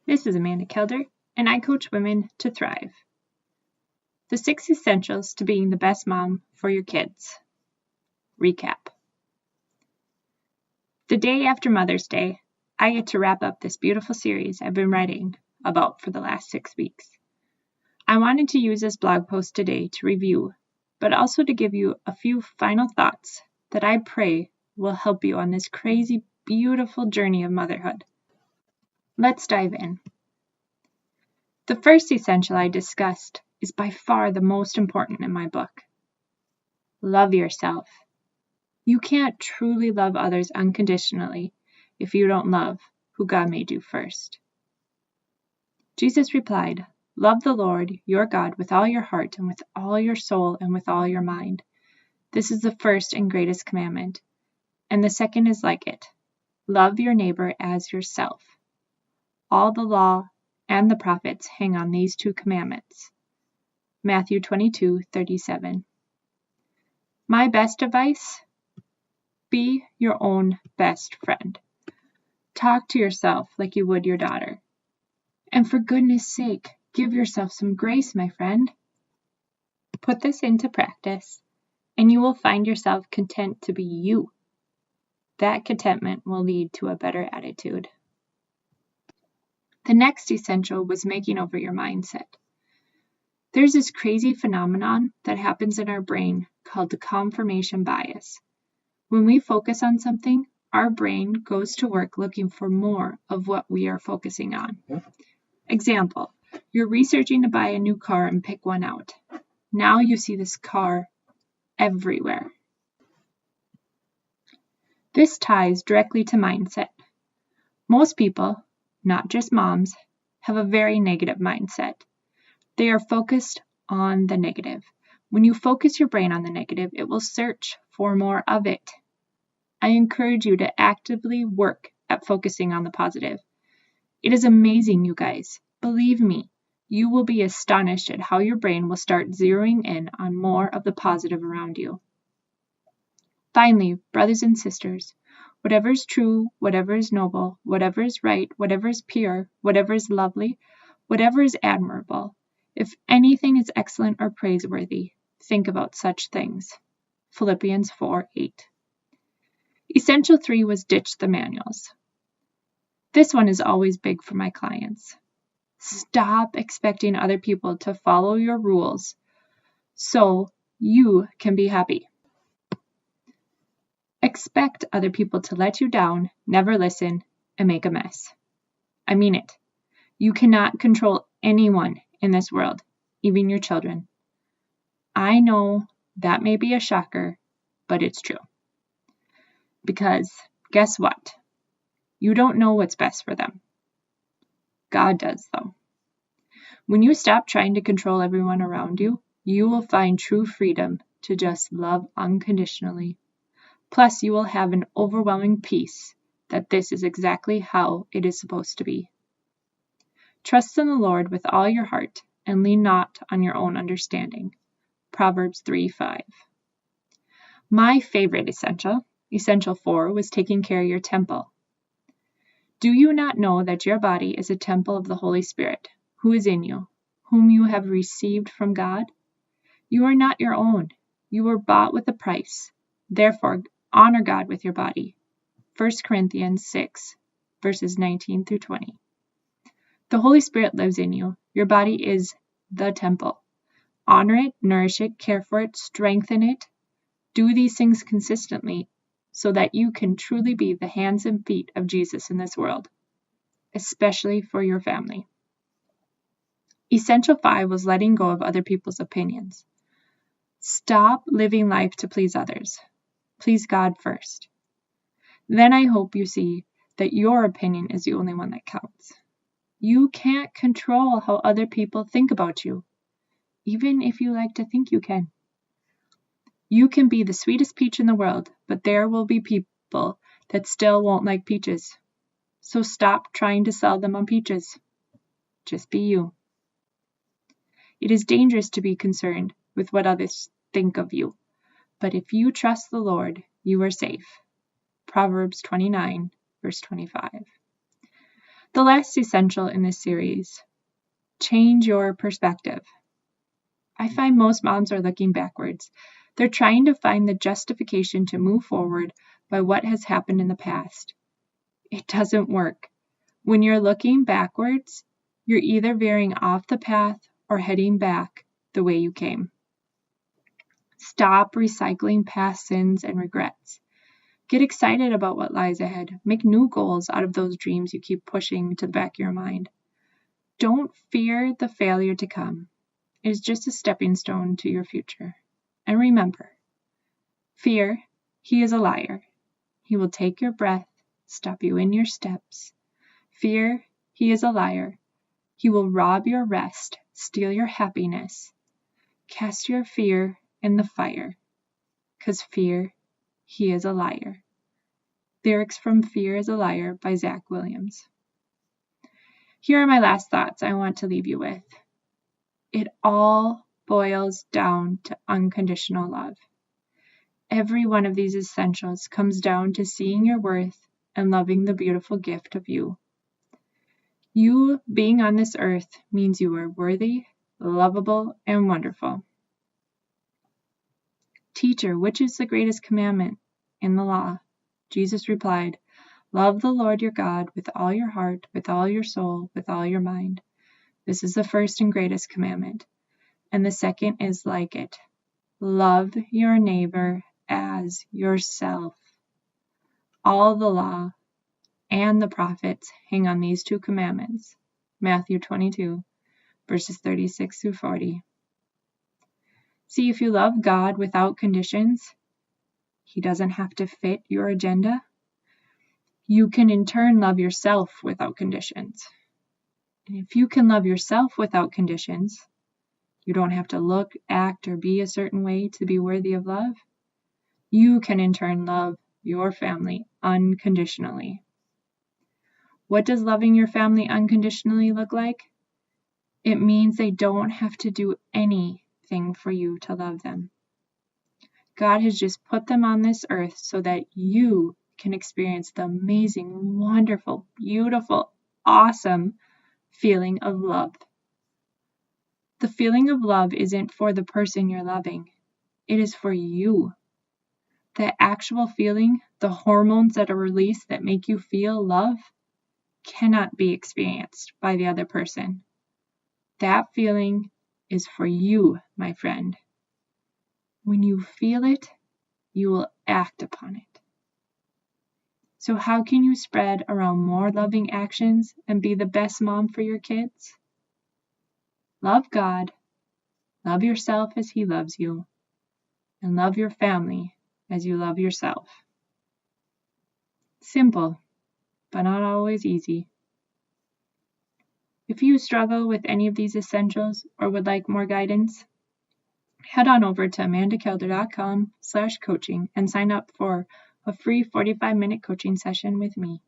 This is Amanda Kelder, and I coach women to thrive. The 6 essentials to being the best mom for your kids. Recap. The day after Mother's Day, I get to wrap up this beautiful series I've been writing about for the last 6 weeks. I wanted to use this blog post today to review, but also to give you a few final thoughts that I pray will help you on this crazy, beautiful journey of motherhood. Let's dive in. The first essential I discussed is by far the most important in my book. Love yourself. You can't truly love others unconditionally if you don't love who God made you first. Jesus replied, "Love the Lord your God with all your heart and with all your soul and with all your mind. This is the first and greatest commandment, and the second is like it. Love your neighbor as yourself. All the law and the prophets hang on these 2 commandments." Matthew 22:37. My best advice? Be your own best friend. Talk to yourself like you would your daughter. And for goodness sake, give yourself some grace, my friend. Put this into practice, and you will find yourself content to be you. That contentment will lead to a better attitude. The next essential was making over your mindset. There's this crazy phenomenon that happens in our brain called the confirmation bias. When we focus on something, our brain goes to work looking for more of what we are focusing on. Example, you're researching to buy a new car and pick one out. Now you see this car everywhere. This ties directly to mindset. Most people, not just moms, have a very negative mindset. They are focused on the negative. When you focus your brain on the negative, it will search for more of it. I encourage you to actively work at focusing on the positive. It is amazing, you guys. Believe me, you will be astonished at how your brain will start zeroing in on more of the positive around you. Finally, brothers and sisters, whatever is true, whatever is noble, whatever is right, whatever is pure, whatever is lovely, whatever is admirable, if anything is excellent or praiseworthy, think about such things. Philippians 4:8. Essential 3 was ditch the manuals. This one is always big for my clients. Stop expecting other people to follow your rules so you can be happy. Expect other people to let you down, never listen, and make a mess. I mean it. You cannot control anyone in this world, even your children. I know that may be a shocker, but it's true. Because guess what? You don't know what's best for them. God does, though. When you stop trying to control everyone around you, you will find true freedom to just love unconditionally. Plus, you will have an overwhelming peace that this is exactly how it is supposed to be. Trust in the Lord with all your heart and lean not on your own understanding. Proverbs 3:5. My favorite essential 4, was taking care of your temple. Do you not know that your body is a temple of the Holy Spirit, who is in you, whom you have received from God? You are not your own. You were bought with a price. Therefore, honor God with your body. 1 Corinthians 6, verses 19 through 20. The Holy Spirit lives in you. Your body is the temple. Honor it, nourish it, care for it, strengthen it. Do these things consistently so that you can truly be the hands and feet of Jesus in this world, especially for your family. Essential 5 was letting go of other people's opinions. Stop living life to please others. Please God first. Then I hope you see that your opinion is the only one that counts. You can't control how other people think about you, even if you like to think you can. You can be the sweetest peach in the world, but there will be people that still won't like peaches. So stop trying to sell them on peaches. Just be you. It is dangerous to be concerned with what others think of you, but if you trust the Lord, you are safe. Proverbs 29, verse 25. The last essential in this series, change your perspective. I find most moms are looking backwards. They're trying to find the justification to move forward by what has happened in the past. It doesn't work. When you're looking backwards, you're either veering off the path or heading back the way you came. Stop recycling past sins and regrets. Get excited about what lies ahead. Make new goals out of those dreams you keep pushing to the back of your mind. Don't fear the failure to come. It is just a stepping stone to your future. And remember, fear, he is a liar. He will take your breath, stop you in your steps. Fear, he is a liar. He will rob your rest, steal your happiness. Cast your fear in the fire, 'cause fear, he is a liar. Lyrics from Fear is a Liar by Zach Williams. Here are my last thoughts I want to leave you with. It all boils down to unconditional love. Every one of these essentials comes down to seeing your worth and loving the beautiful gift of you. You being on this earth means you are worthy, lovable, and wonderful. Teacher, which is the greatest commandment in the law? Jesus replied, love the Lord your God with all your heart, with all your soul, with all your mind. This is the first and greatest commandment. And the second is like it. Love your neighbor as yourself. All the law and the prophets hang on these two commandments. Matthew 22, verses 36 through 40. See, if you love God without conditions, he doesn't have to fit your agenda. You can in turn love yourself without conditions. And if you can love yourself without conditions, you don't have to look, act, or be a certain way to be worthy of love. You can in turn love your family unconditionally. What does loving your family unconditionally look like? It means they don't have to do anything for you to love them. God has just put them on this earth so that you can experience the amazing, wonderful, beautiful, awesome feeling of love. The feeling of love isn't for the person you're loving. It is for you. The actual feeling, the hormones that are released that make you feel love, cannot be experienced by the other person. That feeling is for you, my friend. When you feel it, you will act upon it. So how can you spread around more loving actions and be the best mom for your kids? Love God, love yourself as he loves you, and love your family as you love yourself. Simple, but not always easy. If you struggle with any of these essentials or would like more guidance, head on over to amandakelder.com/coaching and sign up for a free 45-minute coaching session with me.